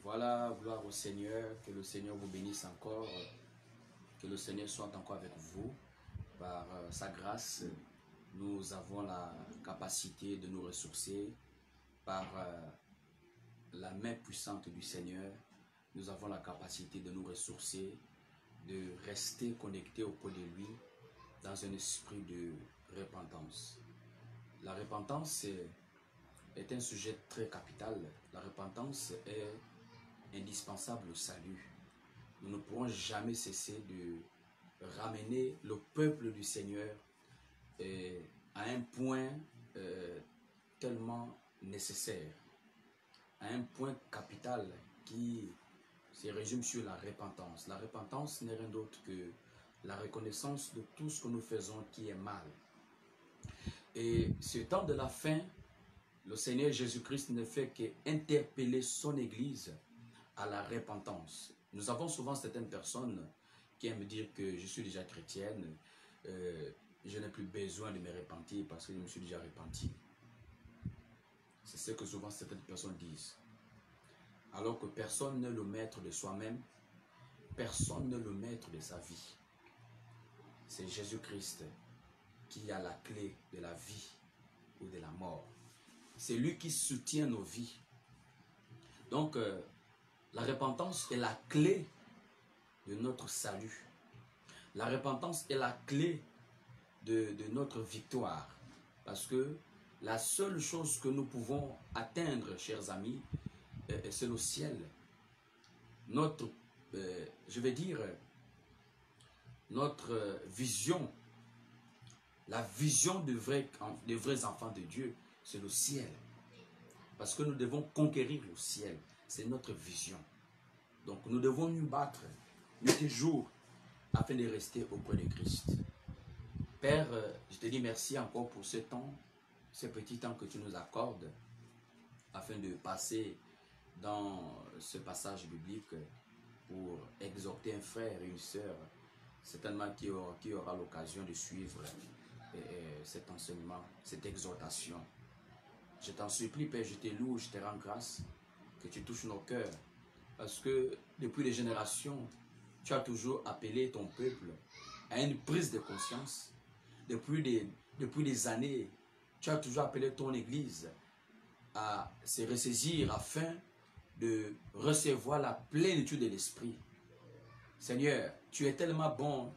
Voilà, gloire au Seigneur, que le Seigneur vous bénisse encore, que le Seigneur soit encore avec vous. Par sa grâce, nous avons la capacité de nous ressourcer. Par la main puissante du Seigneur, nous avons la capacité de nous ressourcer, de rester connectés auprès de lui dans un esprit de repentance. La repentance est un sujet très capital. La repentance est indispensable au salut. Nous ne pourrons jamais cesser de ramener le peuple du Seigneur à un point tellement nécessaire, à un point capital qui se résume sur la repentance. La repentance n'est rien d'autre que la reconnaissance de tout ce que nous faisons qui est mal. Et ce temps de la fin, le Seigneur Jésus-Christ ne fait qu'interpeller son Église à la repentance. Nous avons souvent certaines personnes qui aiment dire que je suis déjà chrétienne, je n'ai plus besoin de me repentir parce que je me suis déjà repenti. C'est ce que souvent certaines personnes disent. Alors que personne n'est le maître de soi-même, personne n'est le maître de sa vie. C'est Jésus-Christ qui a la clé de la vie ou de la mort. C'est lui qui soutient nos vies. Donc, la repentance est la clé de notre salut. La repentance est la clé de notre victoire. Parce que la seule chose que nous pouvons atteindre, chers amis, c'est le ciel. Notre, je vais dire, notre vision, la vision des vrais enfants de Dieu, c'est le ciel. Parce que nous devons conquérir le ciel. C'est notre vision. Donc nous devons nous battre nuit et jour afin de rester auprès de Christ. Père, je te dis merci encore pour ce temps, ce petit temps que tu nous accordes afin de passer dans ce passage biblique pour exhorter un frère et une sœur, certainement qui aura l'occasion de suivre cet enseignement, cette exhortation. Je t'en supplie, Père, je te loue, je te rends grâce, que tu touches nos cœurs. Parce que depuis les générations, tu as toujours appelé ton peuple à une prise de conscience. Depuis des années, tu as toujours appelé ton Église à se ressaisir afin de recevoir la plénitude de l'Esprit. Seigneur, tu es tellement bon,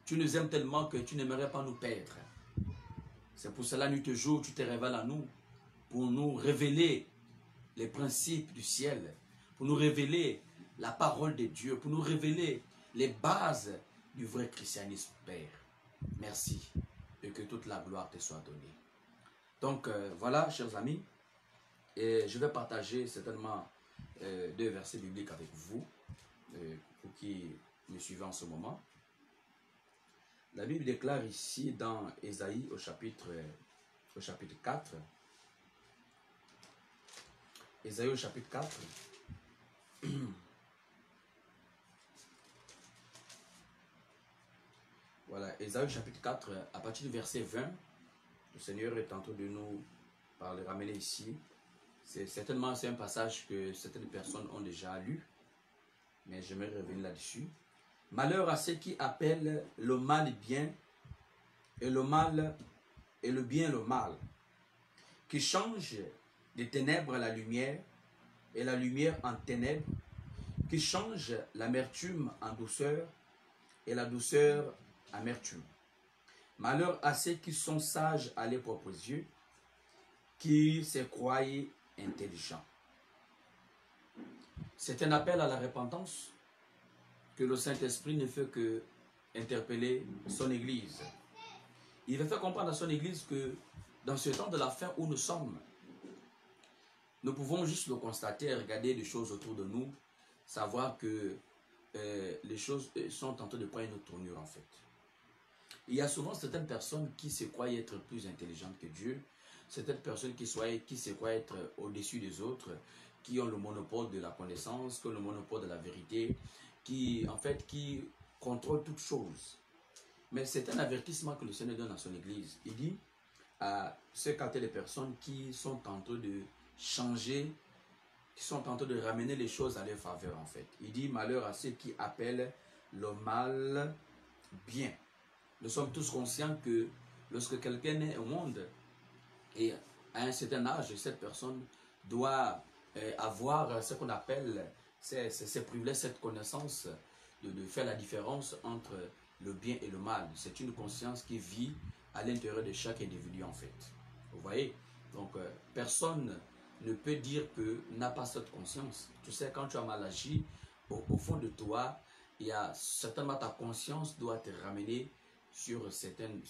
tu nous aimes tellement que tu n'aimerais pas nous perdre. C'est pour cela, nuit et jour, tu te révèles à nous, pour nous révéler les principes du ciel, pour nous révéler la parole de Dieu, pour nous révéler les bases du vrai christianisme, Père. Merci et que toute la gloire te soit donnée. Donc voilà, chers amis, et je vais partager certainement 2 versets bibliques avec vous, pour qui me suivez en ce moment. La Bible déclare ici dans Ésaïe au chapitre 4, Ésaïe au chapitre 4, voilà, Ésaïe au chapitre 4, à partir du verset 20, le Seigneur est en train de nous ramener ici. Certainement, c'est un passage que certaines personnes ont déjà lu, mais j'aimerais revenir là-dessus. Malheur à ceux qui appellent le mal bien, et le bien le mal, qui changent des ténèbres à la lumière, et la lumière en ténèbres, qui changent l'amertume en douceur, et la douceur en amertume. Malheur à ceux qui sont sages à leurs propres yeux, qui se croient intelligents. C'est un appel à la repentance que le Saint-Esprit ne fait que interpeller son Église. Il veut faire comprendre à son Église que dans ce temps de la fin où nous sommes, nous pouvons juste le constater, regarder les choses autour de nous, savoir que les choses sont en train de prendre une autre tournure en fait. Il y a souvent certaines personnes qui se croient être plus intelligentes que Dieu, certaines personnes qui se croient être au-dessus des autres, qui ont le monopole de la connaissance, qui ont le monopole de la vérité, qui contrôlent toutes choses. Mais c'est un avertissement que le Seigneur donne à son Église. Il dit à ces personnes qui sont en train de changer qui sont en train de ramener les choses à leur faveur en fait. Il dit malheur à ceux qui appellent le mal bien. Nous sommes tous conscients que lorsque quelqu'un est au monde et à un certain âge, cette personne doit avoir ce qu'on appelle ces privilèges, cette connaissance de faire la différence entre le bien et le mal. C'est une conscience qui vit à l'intérieur de chaque individu en fait. Vous voyez? Donc personne ne peut dire que n'a pas cette conscience. Tu sais, quand tu as mal agi, au fond de toi, il y a certainement ta conscience doit te ramener sur certaines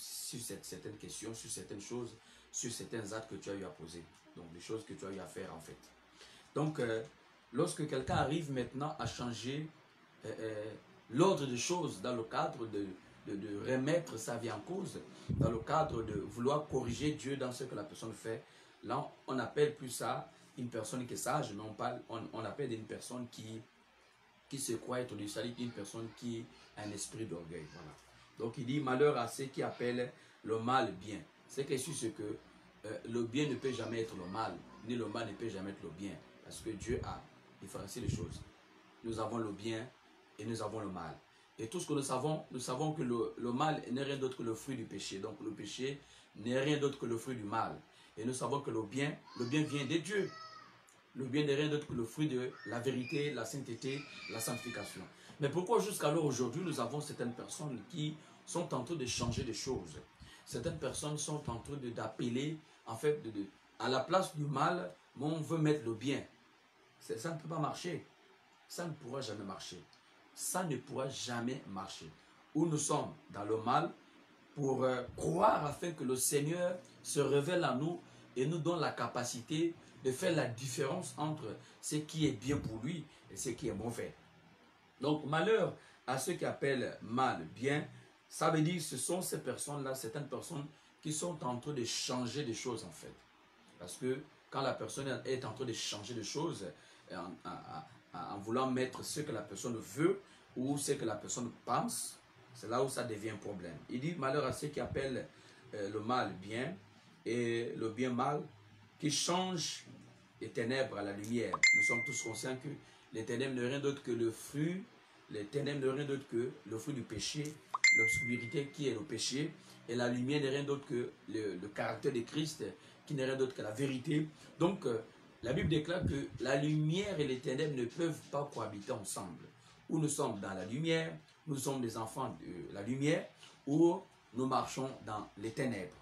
questions, sur certaines choses, sur certains actes que tu as eu à poser. Donc, des choses que tu as eu à faire en fait. Donc, lorsque quelqu'un arrive maintenant à changer l'ordre des choses dans le cadre de remettre sa vie en cause, dans le cadre de vouloir corriger Dieu dans ce que la personne fait, là, on n'appelle plus ça une personne qui est sage, mais on appelle une personne qui se croit être du salut, une personne qui a un esprit d'orgueil. Voilà. Donc il dit malheur à ceux qui appellent le mal bien. C'est que c'est que le bien ne peut jamais être le mal, ni le mal ne peut jamais être le bien. Parce que Dieu a différencié les choses. Nous avons le bien et nous avons le mal. Et tout ce que nous savons que le mal n'est rien d'autre que le fruit du péché. Donc le péché n'est rien d'autre que le fruit du mal. Et nous savons que le bien vient de Dieu. Le bien n'est rien d'autre que le fruit de la vérité, la sainteté, la sanctification. Mais pourquoi jusqu'alors aujourd'hui nous avons certaines personnes qui sont en train de changer des choses? Certaines personnes sont en train d'appeler, en fait, à la place du mal, on veut mettre le bien. Ça ne peut pas marcher. Ça ne pourra jamais marcher. Ça ne pourra jamais marcher. Où nous sommes dans le mal pour croire afin que le Seigneur se révèle à nous et nous donne la capacité de faire la différence entre ce qui est bien pour lui et ce qui est mauvais. Donc, malheur à ceux qui appellent mal bien, ça veut dire que ce sont ces personnes-là, certaines personnes qui sont en train de changer des choses en fait. Parce que quand la personne est en train de changer des choses, en voulant mettre ce que la personne veut ou ce que la personne pense, c'est là où ça devient un problème. Il dit malheur à ceux qui appellent le mal bien et le bien mal, qui changent les ténèbres à la lumière. Nous sommes tous conscients que les ténèbres ne rien d'autre que le fruit, les ténèbres ne rien d'autre que le fruit du péché, l'obscurité qui est le péché, et la lumière n'est rien d'autre que le caractère de Christ, qui n'est rien d'autre que la vérité. Donc, la Bible déclare que la lumière et les ténèbres ne peuvent pas cohabiter ensemble. Où nous sommes dans la lumière, nous sommes des enfants de la lumière, ou nous marchons dans les ténèbres.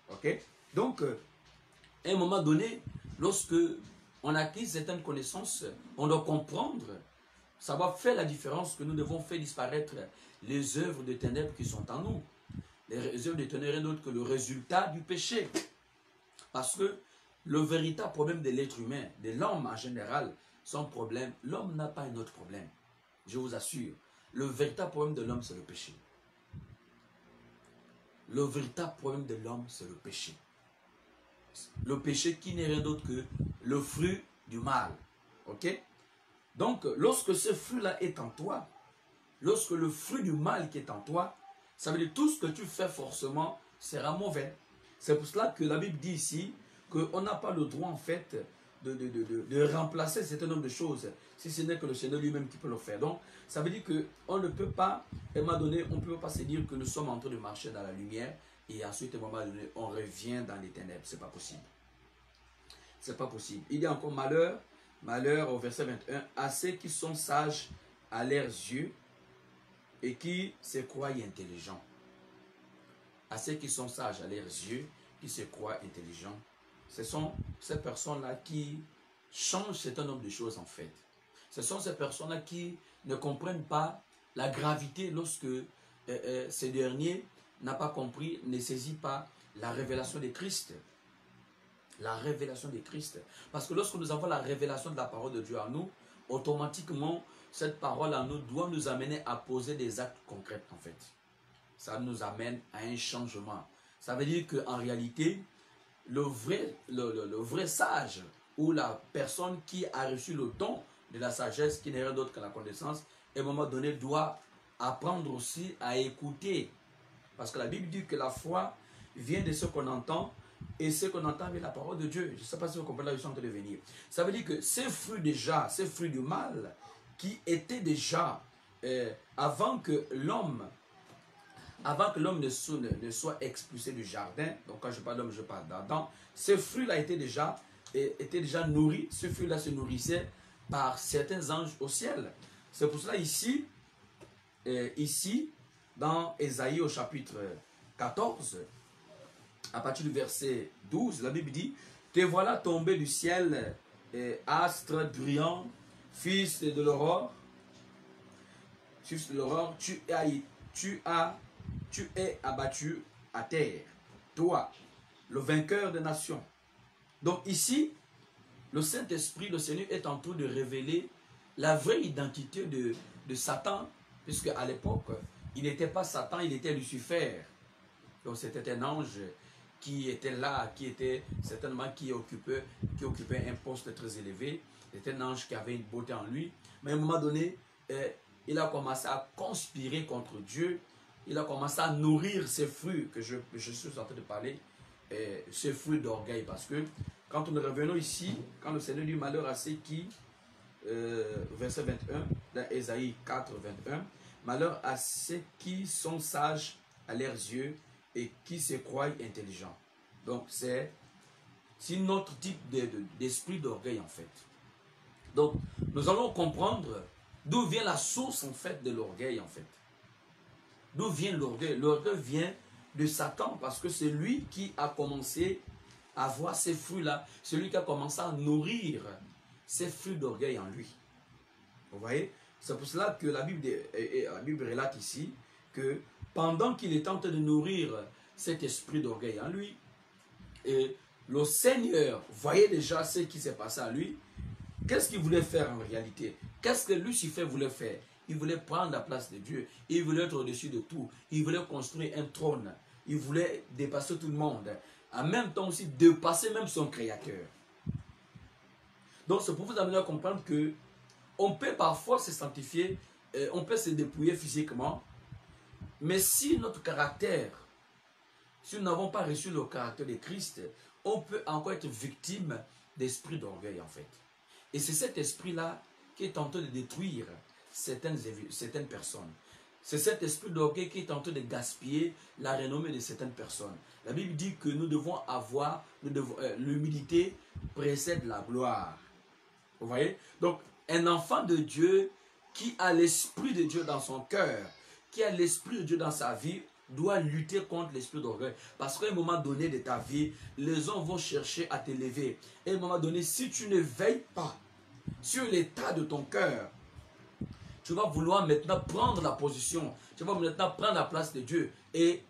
Ok? Donc, à un moment donné, lorsque on acquis certaines connaissances, on doit comprendre, savoir faire la différence, que nous devons faire disparaître les œuvres de ténèbres qui sont en nous. Les œuvres de ténèbres rien d'autre que le résultat du péché. Parce que le véritable problème de l'être humain, de l'homme en général, son problème, l'homme n'a pas un autre problème. Je vous assure, le véritable problème de l'homme, c'est le péché. Le véritable problème de l'homme, c'est le péché. Le péché qui n'est rien d'autre que le fruit du mal. Ok? Donc, lorsque ce fruit-là est en toi, lorsque le fruit du mal qui est en toi, ça veut dire que tout ce que tu fais forcément sera mauvais. C'est pour cela que la Bible dit ici qu'on n'a pas le droit en fait de remplacer un certain nombre de choses, si ce n'est que le Seigneur lui-même qui peut le faire. Donc, ça veut dire qu'on ne peut pas, à un moment donné, on ne peut pas se dire que nous sommes en train de marcher dans la lumière et ensuite, à un moment donné, on revient dans les ténèbres. Ce n'est pas possible. Ce n'est pas possible. Il y a encore malheur, malheur au verset 21, à ceux qui sont sages à leurs yeux et qui se croient intelligents. À ceux qui sont sages à leurs yeux, qui se croient intelligents. Ce sont ces personnes-là qui changent un certain nombre de choses en fait. Ce sont ces personnes-là qui ne comprennent pas la gravité lorsque ces derniers n'ont pas compris, ne saisissent pas la révélation de Christ. La révélation de Christ. Parce que lorsque nous avons la révélation de la parole de Dieu à nous, automatiquement, cette parole à nous doit nous amener à poser des actes concrets en fait. Ça nous amène à un changement. Ça veut dire qu'en réalité, le vrai sage ou la personne qui a reçu le don de la sagesse, qui n'est rien d'autre que la connaissance, à un moment donné doit apprendre aussi à écouter. Parce que la Bible dit que la foi vient de ce qu'on entend et ce qu'on entend avec la parole de Dieu. Je ne sais pas si vous comprenez là où je suis en train de venir. Ça veut dire que ces fruits déjà, ces fruits du mal, qui étaient déjà, avant que l'homme ne soit expulsé du jardin, donc quand je parle d'homme, je parle d'Adam, ces fruits-là étaient déjà nourris, ce fruit-là se nourrissait par certains anges au ciel. C'est pour cela ici, dans Ésaïe au chapitre 14, à partir du verset 12, la Bible dit, « Te voilà tombé du ciel, astre brillant, fils de l'aurore, tu es abattu à terre, toi, le vainqueur des nations. » Donc ici, le Saint-Esprit, le Seigneur est en train de révéler la vraie identité de Satan, puisque à l'époque, il n'était pas Satan, il était Lucifer. Donc c'était un ange qui était là, qui était certainement qui occupait un poste très élevé. C'était un ange qui avait une beauté en lui. Mais à un moment donné, il a commencé à conspirer contre Dieu. Il a commencé à nourrir ces fruits que je suis en train de parler, ces fruits d'orgueil. Parce que quand nous revenons ici, quand le Seigneur dit malheur à ceux qui, verset 21, dans Ésaïe 4, 21, malheur à ceux qui sont sages à leurs yeux et qui se croient intelligents. Donc c'est notre type d'esprit d'orgueil en fait. Donc nous allons comprendre d'où vient la source en fait de l'orgueil en fait. D'où vient l'orgueil? L'orgueil vient de Satan parce que c'est lui qui a commencé à voir ces fruits-là. C'est lui qui a commencé à nourrir ces fruits d'orgueil en lui. Vous voyez? C'est pour cela que la Bible relate ici que pendant qu'il est en train de nourrir cet esprit d'orgueil en lui, et le Seigneur voyait déjà ce qui s'est passé à lui. Qu'est-ce qu'il voulait faire en réalité? Qu'est-ce que Lucifer voulait faire? Il voulait prendre la place de Dieu. Il voulait être au-dessus de tout. Il voulait construire un trône. Il voulait dépasser tout le monde. En même temps aussi dépasser même son Créateur. Donc c'est pour vous amener à comprendre que on peut parfois se sanctifier, on peut se dépouiller physiquement, mais si notre caractère, si nous n'avons pas reçu le caractère de Christ, on peut encore être victime d'esprit d'orgueil en fait. Et c'est cet esprit-là qui est en train de détruire certaines personnes. C'est cet esprit d'orgueil qui est en train de gaspiller la renommée de certaines personnes. La Bible dit que nous devons avoir, l'humilité précède la gloire. Vous voyez? Donc, un enfant de Dieu qui a l'esprit de Dieu dans son cœur, qui a l'esprit de Dieu dans sa vie, doit lutter contre l'esprit d'orgueil. Parce qu'à un moment donné de ta vie, les hommes vont chercher à t'élever. Et à un moment donné, si tu ne veilles pas sur l'état de ton cœur, tu vas vouloir maintenant prendre la position. Tu vas maintenant prendre la place de Dieu. Et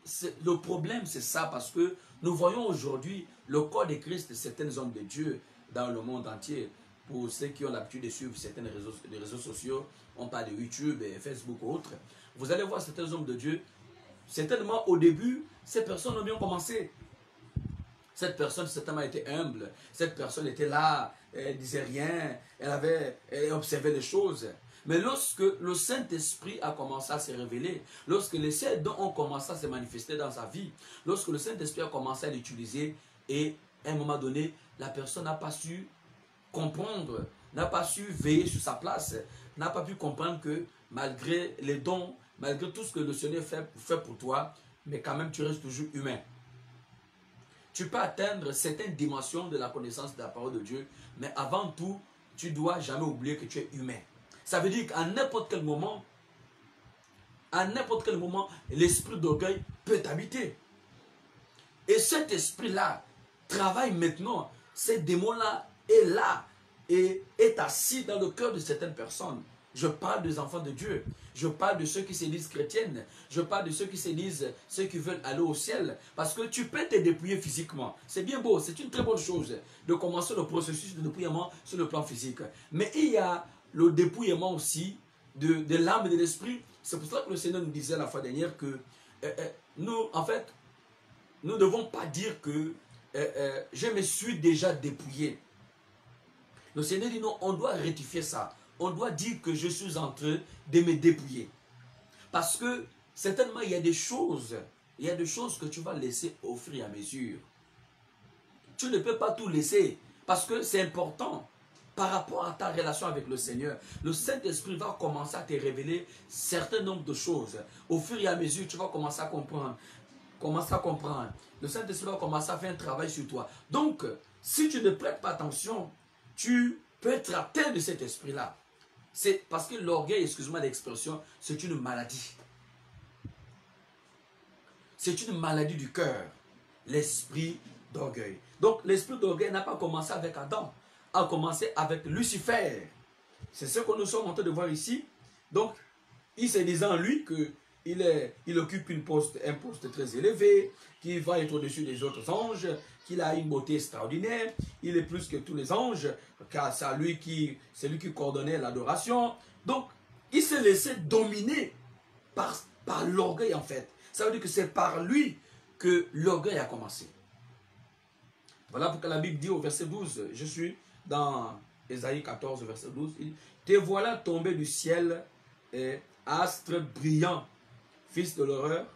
le problème, c'est ça, parce que nous voyons aujourd'hui le corps de Christ de certains hommes de Dieu dans le monde entier. Pour ceux qui ont l'habitude de suivre certains réseaux sociaux, on parle de YouTube, et Facebook ou autres. Vous allez voir certains hommes de Dieu. Certainement, au début, ces personnes ont bien commencé. Cette personne, certainement, était humble. Cette personne était là, elle ne disait rien, elle observait les choses. Mais lorsque le Saint-Esprit a commencé à se révéler, lorsque les saints dons ont commencé à se manifester dans sa vie, lorsque le Saint-Esprit a commencé à l'utiliser, et à un moment donné, la personne n'a pas su comprendre, n'a pas su veiller sur sa place, n'a pas pu comprendre que malgré les dons, malgré tout ce que le Seigneur fait pour toi, mais quand même tu restes toujours humain. Tu peux atteindre certaines dimensions de la connaissance de la parole de Dieu, mais avant tout, tu ne dois jamais oublier que tu es humain. Ça veut dire qu'à n'importe quel moment, l'esprit d'orgueil peut t'habiter. Et cet esprit-là travaille maintenant. Ces démons-là est là et est assis dans le cœur de certaines personnes. Je parle des enfants de Dieu. Je parle de ceux qui se disent chrétiennes. Je parle de ceux qui se disent, ceux qui veulent aller au ciel. Parce que tu peux te dépouiller physiquement. C'est bien beau, c'est une très bonne chose de commencer le processus de dépouillement sur le plan physique. Mais il y a le dépouillement aussi de l'âme et de l'esprit. C'est pour cela que le Seigneur nous disait la fois dernière que nous, en fait, nous ne devons pas dire que je me suis déjà dépouillé. Le Seigneur dit non, on doit rectifier ça. On doit dire que je suis en train de me dépouiller. Parce que certainement il y a des choses que tu vas laisser au fur et à mesure. Tu ne peux pas tout laisser parce que c'est important par rapport à ta relation avec le Seigneur. Le Saint-Esprit va commencer à te révéler certain nombre de choses. Au fur et à mesure, tu vas commencer à comprendre. Le Saint-Esprit va commencer à faire un travail sur toi. Donc, si tu ne prêtes pas attention, tu peux être atteint de cet esprit-là. C'est parce que l'orgueil, excuse-moi l'expression, c'est une maladie. C'est une maladie du cœur, l'esprit d'orgueil. Donc, l'esprit d'orgueil n'a pas commencé avec Adam, a commencé avec Lucifer. C'est ce que nous sommes en train de voir ici. Donc, il se disant en lui qu'il occupe un poste très élevé, qu'il va être au-dessus des autres anges, qu'il a une beauté extraordinaire, il est plus que tous les anges, car c'est lui qui coordonnait l'adoration. Donc, il s'est laissé dominer par l'orgueil en fait. Ça veut dire que c'est par lui que l'orgueil a commencé. Voilà pourquoi la Bible dit au verset 12, je suis dans Ésaïe 14, verset 12, « Te voilà tombé du ciel, astre brillant, fils de l'horreur,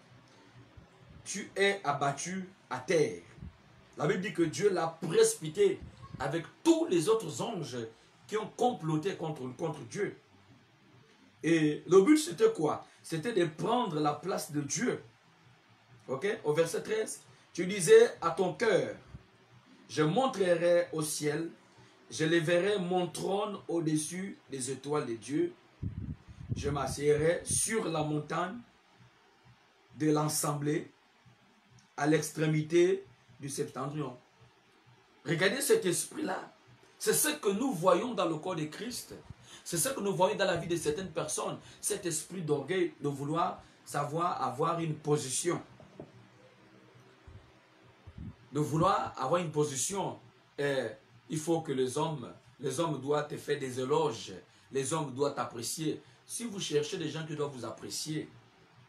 tu es abattu à terre. » La Bible dit que Dieu l'a précipité avec tous les autres anges qui ont comploté contre Dieu. Et le but c'était quoi? C'était de prendre la place de Dieu. Ok? Au verset 13, tu disais à ton cœur, je monterai au ciel, je lèverai mon trône au-dessus des étoiles de Dieu, je m'assiérai sur la montagne de l'assemblée à l'extrémité du septentrion. Regardez cet esprit-là. C'est ce que nous voyons dans le corps de Christ. C'est ce que nous voyons dans la vie de certaines personnes. Cet esprit d'orgueil de vouloir savoir avoir une position. De vouloir avoir une position. Il faut que les hommes doivent te faire des éloges. Les hommes doivent t'apprécier. Si vous cherchez des gens qui doivent vous apprécier,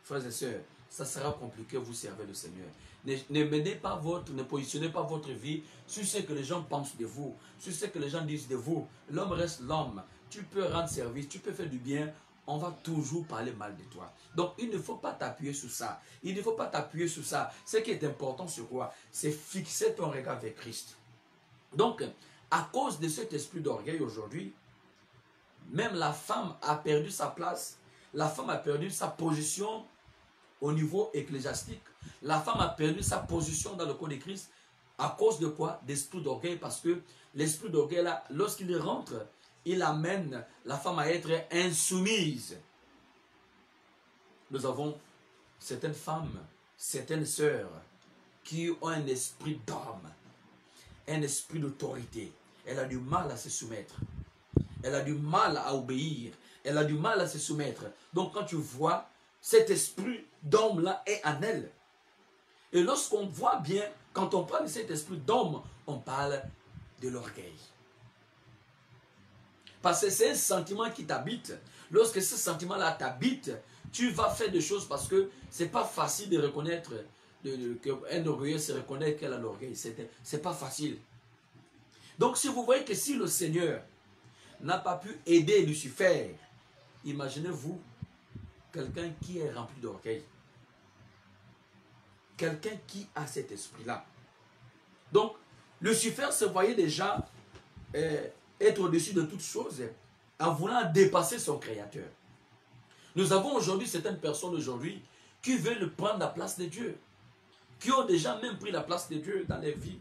frères et sœurs, ça sera compliqué, vous servez le Seigneur. Ne positionnez pas votre vie sur ce que les gens pensent de vous, sur ce que les gens disent de vous. L'homme reste l'homme. Tu peux rendre service, tu peux faire du bien, on va toujours parler mal de toi. Donc, il ne faut pas t'appuyer sur ça. Il ne faut pas t'appuyer sur ça. Ce qui est important sur quoi? C'est fixer ton regard vers Christ. Donc, à cause de cet esprit d'orgueil aujourd'hui, même la femme a perdu sa place. La femme a perdu sa position au niveau ecclésiastique. La femme a perdu sa position dans le corps de Christ à cause de quoi? D'esprit d'orgueil, parce que l'esprit d'orgueil, là, lorsqu'il rentre, il amène la femme à être insoumise. Nous avons certaines femmes, certaines sœurs qui ont un esprit d'homme, un esprit d'autorité. Elle a du mal à se soumettre. Elle a du mal à obéir. Elle a du mal à se soumettre. Donc quand tu vois, cet esprit d'homme-là est en elle. Et lorsqu'on voit bien, quand on parle de cet esprit d'homme, on parle de l'orgueil. Parce que c'est un sentiment qui t'habite. Lorsque ce sentiment-là t'habite, tu vas faire des choses parce que ce n'est pas facile de reconnaître, qu'un orgueilleux se reconnaît qu'elle a l'orgueil. Ce n'est pas facile. Donc si vous voyez que si le Seigneur n'a pas pu aider Lucifer, imaginez-vous quelqu'un qui est rempli d'orgueil. Quelqu'un qui a cet esprit-là. Donc, Lucifer se voyait déjà être au-dessus de toutes choses en voulant dépasser son Créateur. Nous avons aujourd'hui certaines personnes aujourd'hui qui veulent prendre la place de Dieu, qui ont déjà même pris la place de Dieu dans leur vie.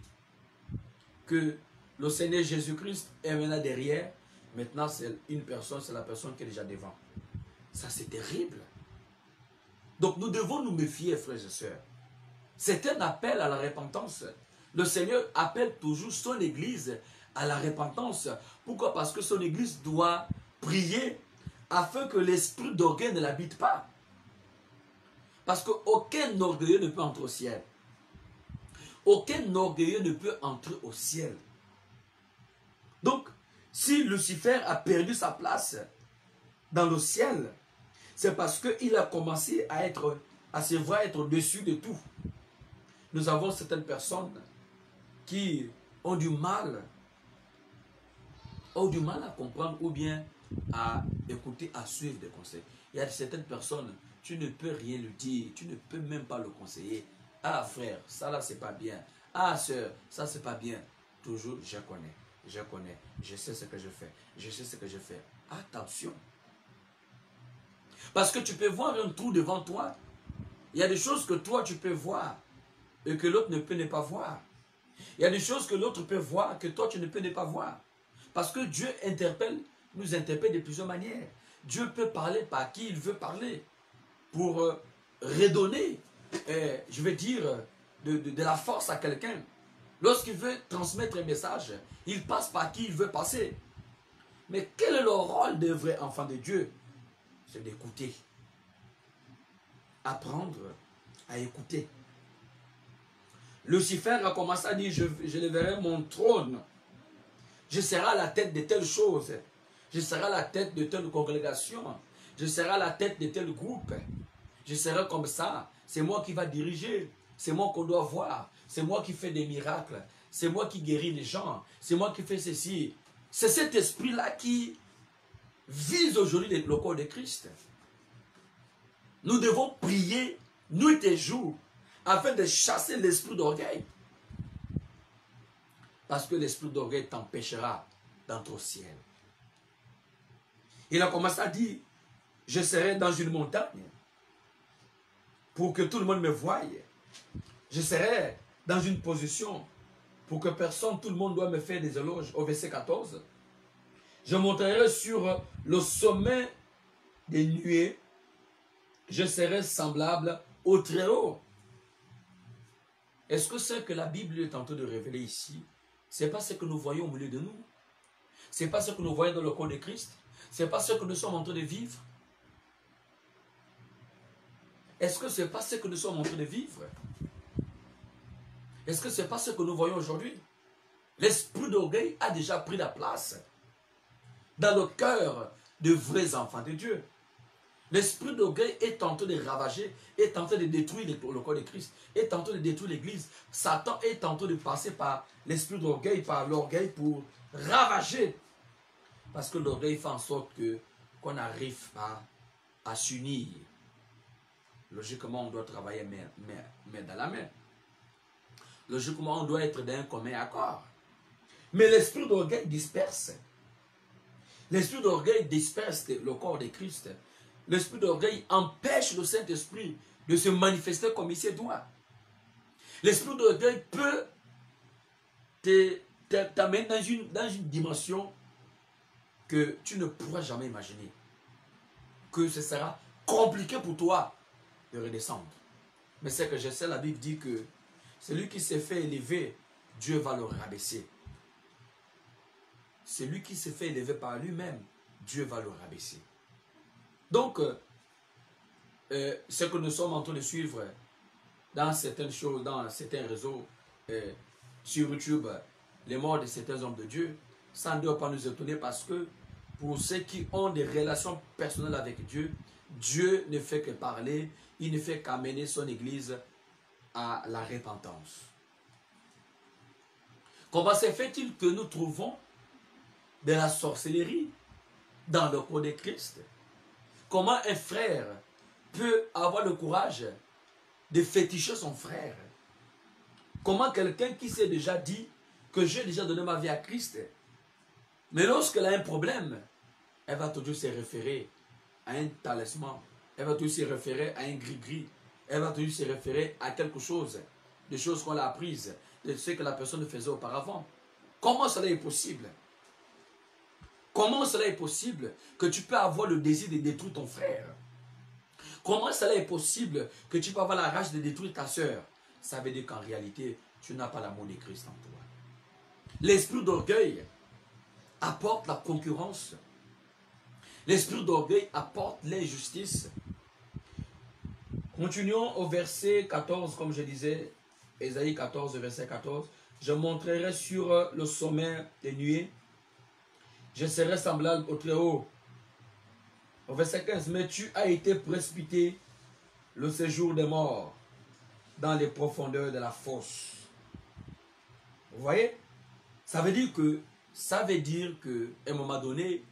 Que le Seigneur Jésus-Christ est maintenant derrière, maintenant c'est une personne, c'est la personne qui est déjà devant. Ça c'est terrible. Donc nous devons nous méfier, frères et sœurs. C'est un appel à la repentance. Le Seigneur appelle toujours son Église à la repentance. Pourquoi? Parce que son Église doit prier afin que l'esprit d'orgueil ne l'habite pas. Parce qu'aucun orgueilleux ne peut entrer au ciel. Aucun orgueilleux ne peut entrer au ciel. Donc, si Lucifer a perdu sa place dans le ciel, c'est parce qu'il a commencé à se voir être au-dessus de tout. Nous avons certaines personnes qui ont du mal à comprendre ou bien à écouter, à suivre des conseils. Il y a certaines personnes, tu ne peux rien lui dire, tu ne peux même pas le conseiller. Ah frère, ça là c'est pas bien. Ah, sœur, ça c'est pas bien. Toujours, je connais, je sais ce que je fais, je sais ce que je fais. Attention. Parce que tu peux voir un trou devant toi. Il y a des choses que toi tu peux voir et que l'autre ne peut ne pas voir. Il y a des choses que l'autre peut voir que toi tu ne peux ne pas voir. Parce que Dieu nous interpelle de plusieurs manières. Dieu peut parler par qui il veut parler pour redonner, je vais dire, de la force à quelqu'un. Lorsqu'il veut transmettre un message, il passe par qui il veut passer. Mais quel est le rôle d'un vrai enfant de Dieu? C'est d'écouter. Apprendre à écouter. Lucifer a commencé à dire, je leverai mon trône. Je serai à la tête de telle chose. Je serai à la tête de telle congrégation. Je serai à la tête de tel groupe. Je serai comme ça. C'est moi qui va diriger. C'est moi qu'on doit voir. C'est moi qui fais des miracles. C'est moi qui guéris les gens. C'est moi qui fais ceci. C'est cet esprit-là qui vise aujourd'hui le corps de Christ. Nous devons prier nuit et jour afin de chasser l'esprit d'orgueil. Parce que l'esprit d'orgueil t'empêchera d'entrer au ciel. Il a commencé à dire, je serai dans une montagne pour que tout le monde me voie. Je serai dans une position pour que personne, tout le monde doit me faire des éloges. Au verset 14, je monterai sur le sommet des nuées. Je serai semblable au Très-Haut. Est-ce que ce que la Bible est en train de révéler ici, ce n'est pas ce que nous voyons au milieu de nous? Ce n'est pas ce que nous voyons dans le corps de Christ? Ce n'est pas ce que nous sommes en train de vivre? Est-ce que ce n'est pas ce que nous sommes en train de vivre? Est-ce que ce n'est pas ce que nous voyons aujourd'hui? L'esprit d'orgueil a déjà pris la place dans le cœur de vrais enfants de Dieu. L'esprit d'orgueil est en train de ravager, est en train de détruire le corps de Christ, est en train de détruire l'église. Satan est en train de passer par l'esprit d'orgueil, par l'orgueil pour ravager. Parce que l'orgueil fait en sorte qu'on n'arrive pas à s'unir. Logiquement, on doit travailler main dans la main. Logiquement, on doit être d'un commun accord. Mais l'esprit d'orgueil disperse. L'esprit d'orgueil disperse le corps de Christ. L'esprit d'orgueil empêche le Saint-Esprit de se manifester comme il se doit. L'esprit d'orgueil peut t'amener dans une dimension que tu ne pourras jamais imaginer. Que ce sera compliqué pour toi de redescendre. Mais c'est que je sais, la Bible dit que celui qui s'est fait élever, Dieu va le rabaisser. Celui qui s'est fait élever par lui-même, Dieu va le rabaisser. Donc, ce que nous sommes en train de suivre dans certaines choses, dans certains réseaux, sur YouTube, les morts de certains hommes de Dieu, ça ne doit pas nous étonner parce que pour ceux qui ont des relations personnelles avec Dieu, Dieu ne fait que parler, il ne fait qu'amener son Église à la repentance. Comment se fait-il que nous trouvons de la sorcellerie dans le corps de Christ? Comment un frère peut avoir le courage de féticher son frère? Comment quelqu'un qui s'est déjà dit que j'ai déjà donné ma vie à Christ, mais lorsqu'elle a un problème, elle va toujours se référer à un talisman, elle va toujours se référer à un gris-gris, elle va toujours se référer à quelque chose, des choses qu'on a apprises, de ce que la personne faisait auparavant. Comment cela est possible? Comment cela est possible que tu peux avoir le désir de détruire ton frère? Comment cela est possible que tu peux avoir la rage de détruire ta soeur? Ça veut dire qu'en réalité, tu n'as pas l'amour de Christ en toi. L'esprit d'orgueil apporte la concurrence. L'esprit d'orgueil apporte l'injustice. Continuons au verset 14, comme je disais, Ésaïe 14, verset 14. Je montrerai sur le sommet des nuées. Je serai semblable au Très-Haut. Au verset 15, mais tu as été précipité le séjour des morts dans les profondeurs de la fosse. Vous voyez? Ça veut dire qu'à un moment donné,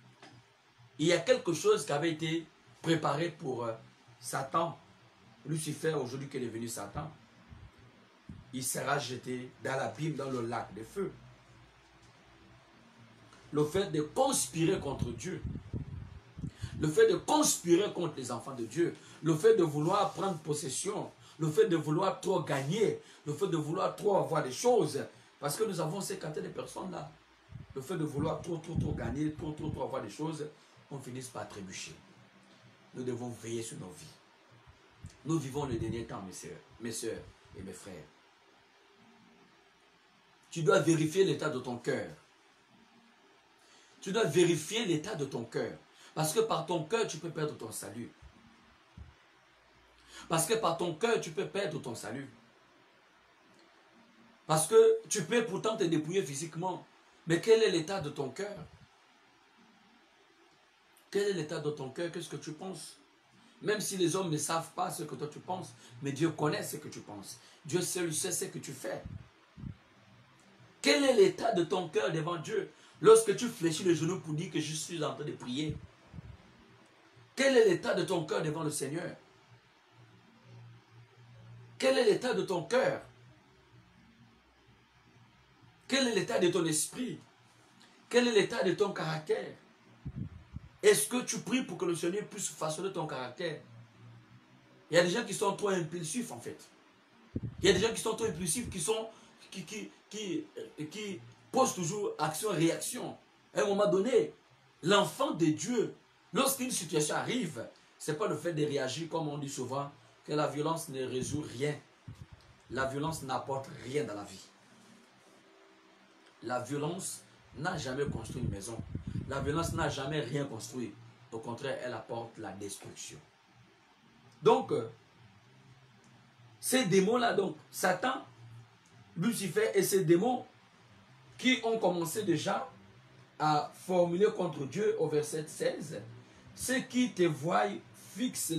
il y a quelque chose qui avait été préparé pour Satan, Lucifer, aujourd'hui qui est devenu Satan. il sera jeté dans l'abîme, dans le lac de feu. Le fait de conspirer contre Dieu, le fait de conspirer contre les enfants de Dieu, le fait de vouloir prendre possession, le fait de vouloir trop gagner, le fait de vouloir trop avoir des choses, parce que nous avons ces catégories de personnes-là. Le fait de vouloir trop gagner, trop avoir des choses, on finit par trébucher. Nous devons veiller sur nos vies. Nous vivons le dernier temps, mes soeurs et mes frères. Tu dois vérifier l'état de ton cœur. Tu dois vérifier l'état de ton cœur. Parce que par ton cœur, tu peux perdre ton salut. Parce que par ton cœur, tu peux perdre ton salut. Parce que tu peux pourtant te dépouiller physiquement. Mais quel est l'état de ton cœur? Quel est l'état de ton cœur? Qu'est-ce que tu penses? Même si les hommes ne savent pas ce que toi tu penses, mais Dieu connaît ce que tu penses. Dieu seul sait ce que tu fais. Quel est l'état de ton cœur devant Dieu? Lorsque tu fléchis le genou pour dire que je suis en train de prier. Quel est l'état de ton cœur devant le Seigneur? Quel est l'état de ton cœur? Quel est l'état de ton esprit? Quel est l'état de ton caractère? Est-ce que tu pries pour que le Seigneur puisse façonner ton caractère? Il y a des gens qui sont trop impulsifs en fait. Il y a des gens qui sont trop impulsifs, qui posent toujours action-réaction. À un moment donné, l'enfant de Dieu, lorsqu'une situation arrive, ce n'est pas le fait de réagir comme on dit souvent, que la violence ne résout rien. La violence n'apporte rien dans la vie. La violence n'a jamais construit une maison. La violence n'a jamais rien construit. Au contraire, elle apporte la destruction. Donc, ces démons-là, donc, Satan, Lucifer et ces démons qui ont commencé déjà à formuler contre Dieu au verset 16, ceux qui te voient fixent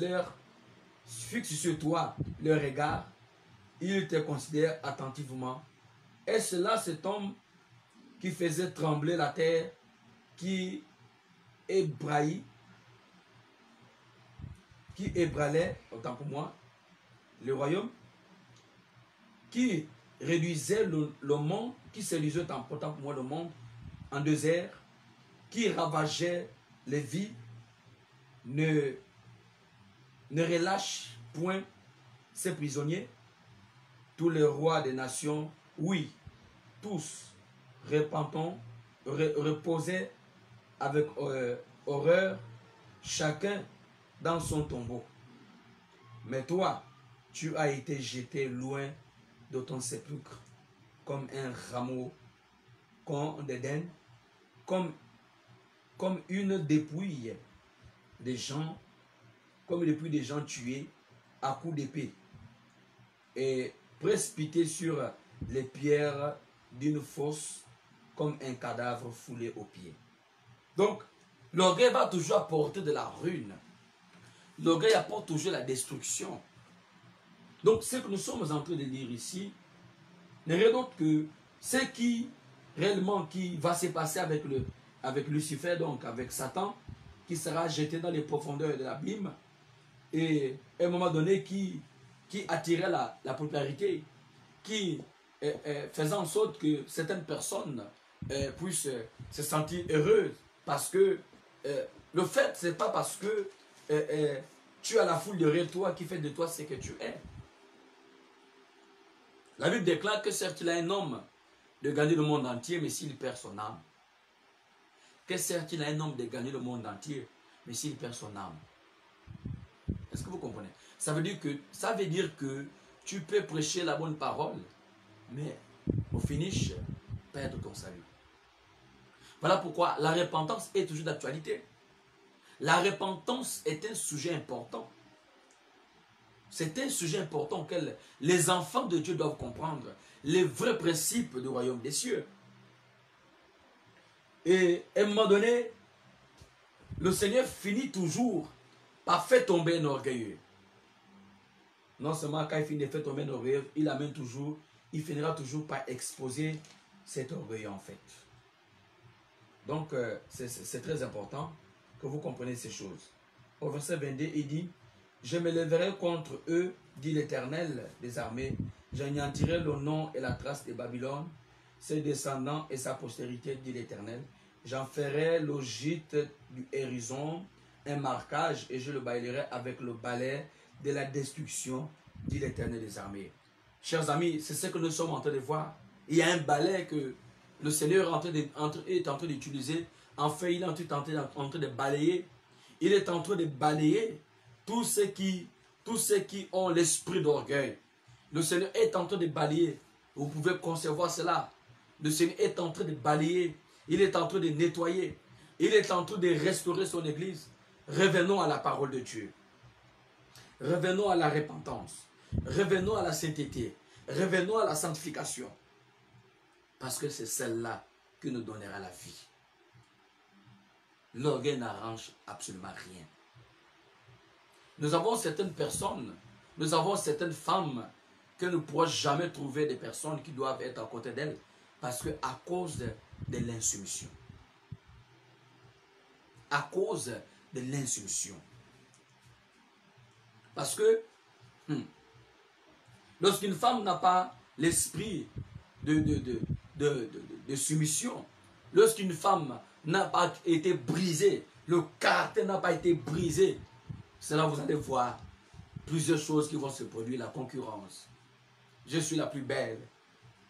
sur toi leur regard, ils te considèrent attentivement. Est-ce là cet homme qui faisait trembler la terre, qui ébranlait, autant pour moi, le royaume, qui réduisait le monde, qui séduisait autant pour moi le monde en désert, qui ravageait les vies, ne relâche point ses prisonniers, tous les rois des nations, oui, tous reposaient avec horreur, chacun dans son tombeau. Mais toi, tu as été jeté loin de ton sépulcre, comme un rameau d'Éden, comme une dépouille des gens, tués à coups d'épée et précipités sur les pierres d'une fosse comme un cadavre foulé aux pieds. Donc, l'orgueil va toujours apporter de la ruine. L'orgueil apporte toujours la destruction. Donc, ce que nous sommes en train de dire ici n'est rien d'autre que ce qui va se passer avec Lucifer, donc avec Satan, qui sera jeté dans les profondeurs de l'abîme et à un moment donné qui attirait la popularité, qui faisait en sorte que certaines personnes puissent se sentir heureuses parce que le fait, c'est pas parce que tu as la foule derrière toi qui fait de toi ce que tu es. La Bible déclare que certes il a un homme de gagner le monde entier, mais s'il perd son âme. Que certes il a un homme de gagner le monde entier, mais s'il perd son âme. Est-ce que vous comprenez? Ça veut dire que tu peux prêcher la bonne parole, mais au finish, perdre ton salut. Voilà pourquoi la repentance est toujours d'actualité. La repentance est un sujet important. C'est un sujet important auquel les enfants de Dieu doivent comprendre les vrais principes du royaume des cieux. Et à un moment donné, le Seigneur finit toujours par faire tomber un orgueilleux. Non seulement quand il finit de faire tomber un orgueilleux, il finira toujours par exposer cet orgueil en fait. Donc, c'est très important que vous compreniez ces choses. Au verset 22, il dit, Je me lèverai contre eux, dit l'Éternel des armées. J'anéantirai le nom et la trace de Babylone, ses descendants et sa postérité, dit l'Éternel. J'en ferai le gîte du hérison, un marquage, et je le balayerai avec le balai de la destruction, dit l'Éternel des armées. Chers amis, c'est ce que nous sommes en train de voir. Il y a un balai que le Seigneur est en train d'utiliser. En fait, il est en train de balayer. Il est en train de balayer tous ceux qui ont l'esprit d'orgueil. Le Seigneur est en train de balayer. Vous pouvez concevoir cela. Le Seigneur est en train de balayer. Il est en train de nettoyer. Il est en train de restaurer son église. Revenons à la parole de Dieu. Revenons à la repentance. Revenons à la sainteté. Revenons à la sanctification. Parce que c'est celle-là qui nous donnera la vie. L'orgueil n'arrange absolument rien. Nous avons certaines personnes, nous avons certaines femmes que nous ne pourrons jamais trouver des personnes qui doivent être à côté d'elles parce que à cause de l'insoumission. À cause de l'insoumission. Parce que lorsqu'une femme n'a pas l'esprit de soumission, lorsqu'une femme n'a pas été brisée, le caractère n'a pas été brisé, c'est là que vous allez voir plusieurs choses qui vont se produire, la concurrence. Je suis la plus belle,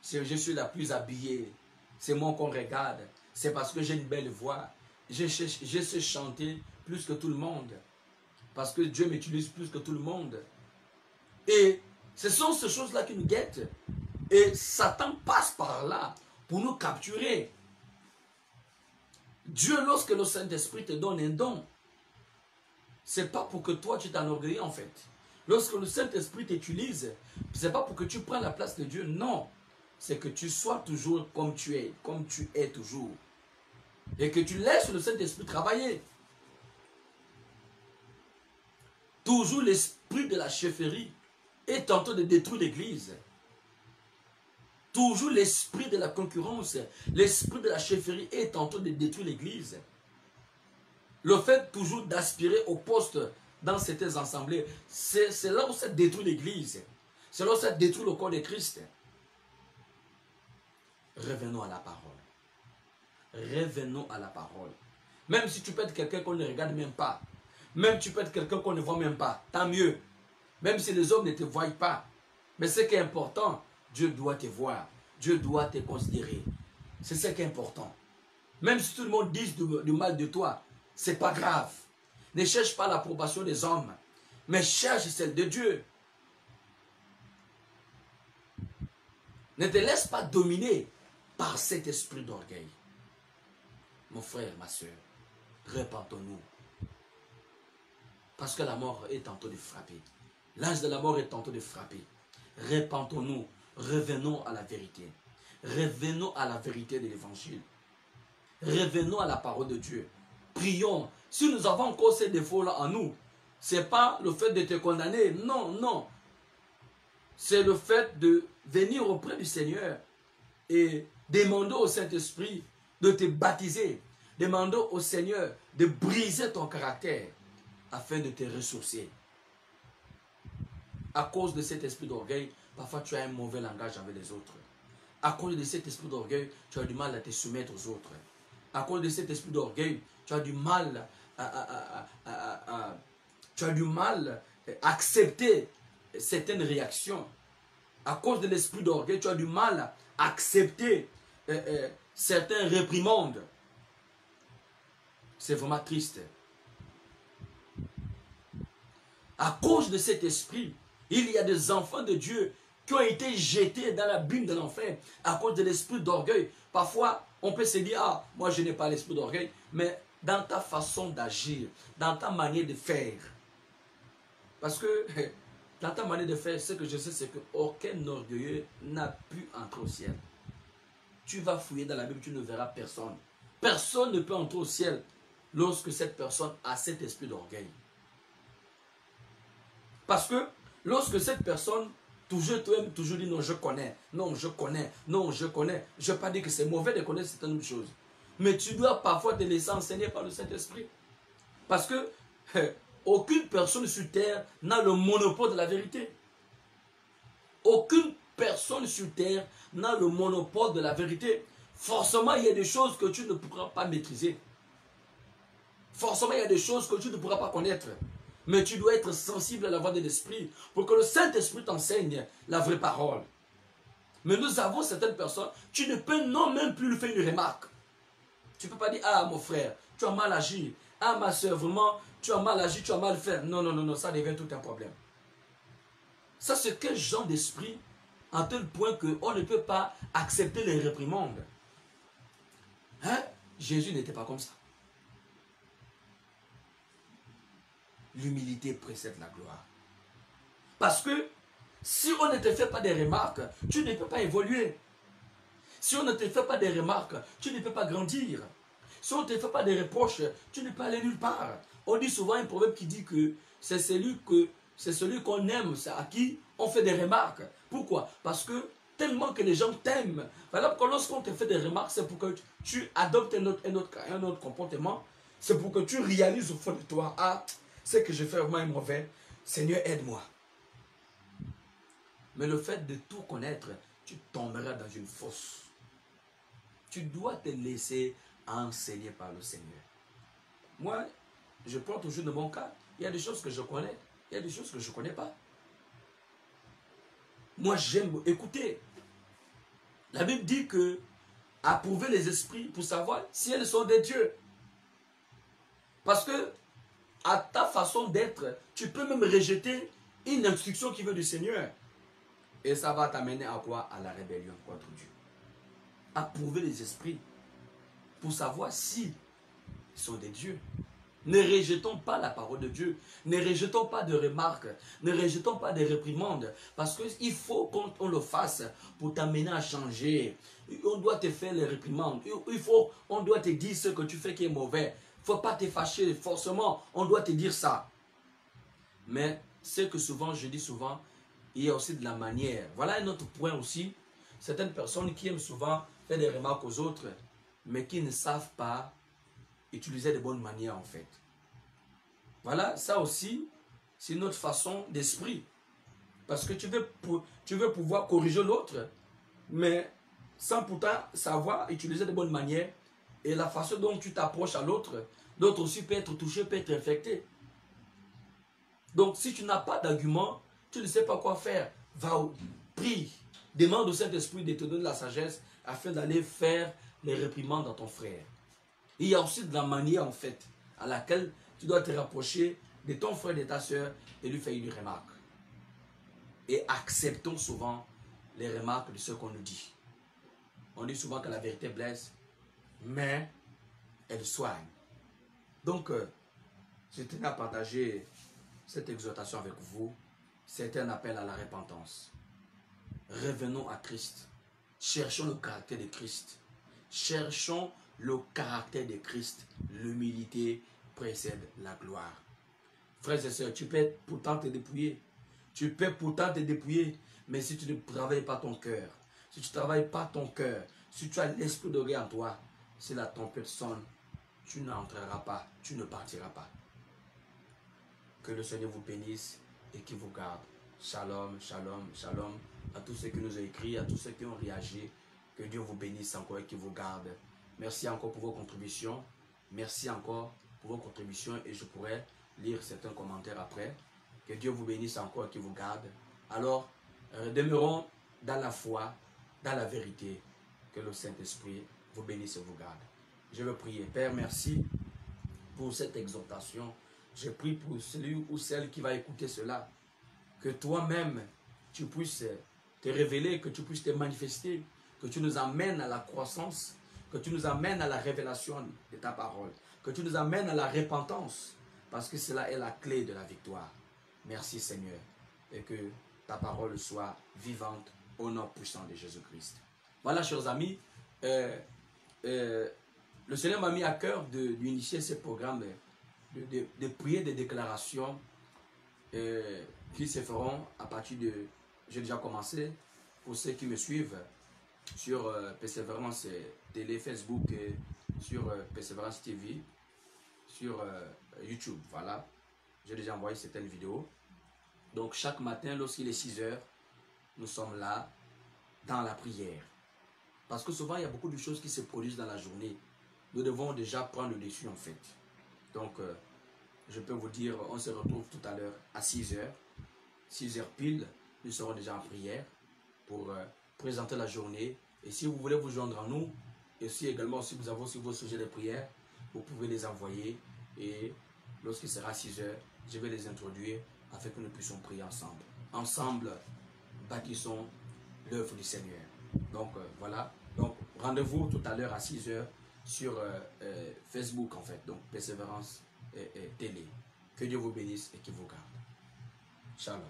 je suis la plus habillée, c'est moi qu'on regarde, c'est parce que j'ai une belle voix, je sais chanter plus que tout le monde, parce que Dieu m'utilise plus que tout le monde. Et ce sont ces choses-là qui nous guettent. Et Satan passe par là pour nous capturer. Dieu, lorsque le Saint-Esprit te donne un don, ce n'est pas pour que toi tu t'enorgueillis en fait. Lorsque le Saint-Esprit t'utilise, ce n'est pas pour que tu prennes la place de Dieu, non. C'est que tu sois toujours comme tu es toujours. Et que tu laisses le Saint-Esprit travailler. Toujours l'esprit de la chefferie est en train de détruire l'Église. Toujours l'esprit de la concurrence, l'esprit de la chefferie est en train de détruire l'Église. Le fait toujours d'aspirer au poste dans certaines assemblées, c'est là où ça détruit l'Église. C'est là où ça détruit le corps de Christ. Revenons à la parole. Revenons à la parole. Même si tu peux être quelqu'un qu'on ne regarde même pas, même si tu peux être quelqu'un qu'on ne voit même pas, tant mieux. Même si les hommes ne te voient pas. Mais ce qui est important, Dieu doit te voir. Dieu doit te considérer. C'est ce qui est important. Même si tout le monde dit du mal de toi, ce n'est pas grave. Ne cherche pas l'approbation des hommes, mais cherche celle de Dieu. Ne te laisse pas dominer par cet esprit d'orgueil. Mon frère, ma soeur, repentons-nous. Parce que la mort est en train de frapper. L'ange de la mort est en train de frapper. Repentons-nous. Revenons à la vérité. Revenons à la vérité de l'évangile. Revenons à la parole de Dieu. Prions. Si nous avons encore ces défauts-là en nous, ce n'est pas le fait de te condamner. Non, non. C'est le fait de venir auprès du Seigneur et demander au Saint-Esprit de te baptiser. Demander au Seigneur de briser ton caractère afin de te ressourcer. À cause de cet esprit d'orgueil, parfois tu as un mauvais langage avec les autres. À cause de cet esprit d'orgueil, tu as du mal à te soumettre aux autres. À cause de cet esprit d'orgueil, tu as du mal à accepter certaines réactions. À cause de l'esprit d'orgueil, tu as du mal à accepter certaines réprimandes. C'est vraiment triste. À cause de cet esprit, il y a des enfants de Dieu qui ont été jetés dans l'abîme de l'enfer à cause de l'esprit d'orgueil. Parfois, on peut se dire, ah, moi je n'ai pas l'esprit d'orgueil, mais dans ta façon d'agir, dans ta manière de faire. Parce que dans ta manière de faire, ce que je sais, c'est qu'aucun orgueilleux n'a pu entrer au ciel. Tu vas fouiller dans la Bible, tu ne verras personne. Personne ne peut entrer au ciel lorsque cette personne a cet esprit d'orgueil. Parce que lorsque cette personne toujours dit non, je connais, non, je connais, non, je connais. Je ne veux pas dire que c'est mauvais de connaître certaines choses. Mais tu dois parfois te laisser enseigner par le Saint-Esprit. Parce que Aucune personne sur terre n'a le monopole de la vérité. Aucune personne sur terre n'a le monopole de la vérité. Forcément, il y a des choses que tu ne pourras pas maîtriser. Forcément, il y a des choses que tu ne pourras pas connaître. Mais tu dois être sensible à la voix de l'Esprit pour que le Saint-Esprit t'enseigne la vraie parole. Mais nous avons certaines personnes, tu ne peux non même plus lui faire une remarque. Tu ne peux pas dire, ah mon frère, tu as mal agi. Ah ma soeur, vraiment, tu as mal agi, tu as mal fait. Non, non, non, non, ça devient tout un problème. Ça, c'est quel genre d'esprit en tel point qu'on ne peut pas accepter les réprimandes. Hein? Jésus n'était pas comme ça. L'humilité précède la gloire. Parce que si on ne te fait pas des remarques, tu ne peux pas évoluer. Si on ne te fait pas des remarques, tu ne peux pas grandir. Si on ne te fait pas des reproches, tu ne peux aller nulle part. On dit souvent un proverbe qui dit que c'est celui qu'on aime, c'est à qui on fait des remarques. Pourquoi? Parce que tellement que les gens t'aiment. Voilà pourquoi lorsqu'on te fait des remarques, c'est pour que tu adoptes un autre comportement. C'est pour que tu réalises au fond de toi, ah, ce que je fais vraiment est mauvais. Seigneur, aide-moi. Mais le fait de tout connaître, tu tomberas dans une fosse. Tu dois te laisser enseigner par le Seigneur. Moi, je prends toujours de mon cas. Il y a des choses que je connais, il y a des choses que je ne connais pas. Moi, j'aime écouter. La Bible dit que approuver les esprits pour savoir si elles sont des dieux. Parce que à ta façon d'être, tu peux même rejeter une instruction qui vient du Seigneur. Et ça va t'amener à quoi? À la rébellion contre Dieu. Approuver les esprits pour savoir si ils sont des dieux. Ne rejetons pas la parole de Dieu. Ne rejetons pas de remarques. Ne rejetons pas de réprimandes. Parce qu'il faut qu'on le fasse pour t'amener à changer. On doit te faire les réprimandes. On doit te dire ce que tu fais qui est mauvais. Il ne faut pas te fâcher. Forcément, on doit te dire ça. Mais c'est que souvent, je dis souvent, il y a aussi de la manière. Voilà un autre point aussi. Certaines personnes qui aiment souvent faire des remarques aux autres, mais qui ne savent pas utiliser de bonnes manières en fait. Voilà, ça aussi, c'est notre façon d'esprit. Parce que tu veux pouvoir corriger l'autre, mais sans pourtant savoir utiliser de bonnes manières. Et la façon dont tu t'approches à l'autre, l'autre aussi peut être touché, peut être infecté. Donc si tu n'as pas d'argument, tu ne sais pas quoi faire, prie, demande au Saint-Esprit de te donner la sagesse afin d'aller faire les réprimandes dans ton frère. Il y a aussi de la manière en fait à laquelle tu dois te rapprocher de ton frère et de ta soeur et lui faire une remarque. Et acceptons souvent les remarques de ce qu'on nous dit. On dit souvent que la vérité blesse, mais elle soigne. Donc, je tenais à partager cette exhortation avec vous. C'est un appel à la repentance. Revenons à Christ. Cherchons le caractère de Christ. Cherchons le caractère de Christ. L'humilité précède la gloire. Frères et sœurs, tu peux pourtant te dépouiller. Tu peux pourtant te dépouiller. Mais si tu ne travailles pas ton cœur, si tu ne travailles pas ton cœur, si tu as l'esprit de rien en toi, si la tempête sonne, tu n'entreras pas, tu ne partiras pas. Que le Seigneur vous bénisse et qu'il vous garde. Shalom, shalom, shalom. À tous ceux qui nous ont écrit, à tous ceux qui ont réagi. Que Dieu vous bénisse encore et qu'il vous garde. Merci encore pour vos contributions. Merci encore pour vos contributions et je pourrai lire certains commentaires après. Que Dieu vous bénisse encore et qu'il vous garde. Alors, demeurons dans la foi, dans la vérité. Que le Saint-Esprit vous bénisse et vous garde. Je veux prier. Père, merci pour cette exhortation. Je prie pour celui ou celle qui va écouter cela. Que toi-même, tu puisses te révéler, que tu puisses te manifester, que tu nous amènes à la croissance, que tu nous amènes à la révélation de ta parole, que tu nous amènes à la repentance, parce que cela est la clé de la victoire. Merci Seigneur, et que ta parole soit vivante au nom puissant de Jésus-Christ. Voilà, chers amis, le Seigneur m'a mis à cœur d'initier ce programme de prier des déclarations qui se feront à partir de... J'ai déjà commencé, pour ceux qui me suivent sur Persévérance Télé, Facebook, sur Persévérance TV, sur YouTube, voilà. J'ai déjà envoyé certaines vidéos. Donc chaque matin, lorsqu'il est 6 heures, nous sommes là dans la prière. Parce que souvent, il y a beaucoup de choses qui se produisent dans la journée. Nous devons déjà prendre le dessus en fait. Donc, je peux vous dire, on se retrouve tout à l'heure à 6 heures. 6 heures pile, nous serons déjà en prière pour présenter la journée. Et si vous voulez vous joindre à nous, et si également si vous avez aussi vos sujets de prière, vous pouvez les envoyer. Et lorsqu'il sera 6 heures, je vais les introduire afin que nous puissions prier ensemble. Ensemble, bâtissons l'œuvre du Seigneur. Donc voilà. Donc rendez-vous tout à l'heure à 6 heures sur Facebook en fait. Donc Persévérance télé. Que Dieu vous bénisse et qu'il vous garde. Shalom.